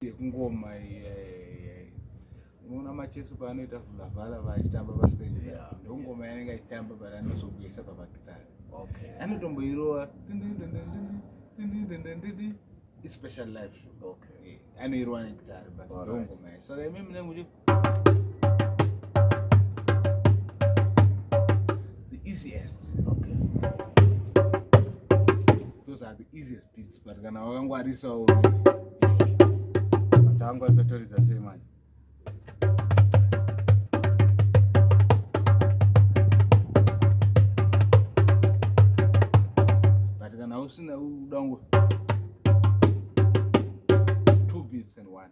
Ngoma una macheso panoita vhala vachitamba pastage ndongoma yanenge achitamba but anozobudisa pamagitari anotomboirova special live show anoirova negitari but ndongoma yacho saka imemi nangu the easiest those are the easiest beats but kana wakangwarisawo tangwarisa toridza sei manje but kana usina udango 2 beats and 1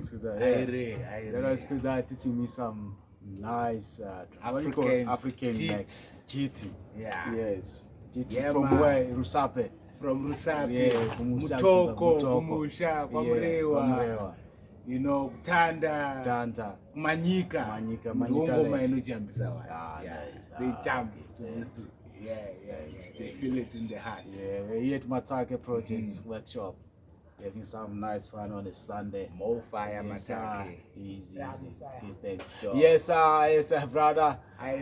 Skuda. Yeah. Skuda teaching me some nice African like Jiti. Yeah. Yes. Jiti from where? Rusape. From Rusape. Yeah. Mutoko. Kumusha. Kwamurewa. You know, Tanda. Manyika. Ngoma inojambisa wa. Nice. They jump. Yeah. They feel it in the heart. Yeah, we're here at Matake Projects Workshop. Having some nice fun on a Sunday. More fire, Matake. Easy. Thanks. Yes, sir, brother. Hi,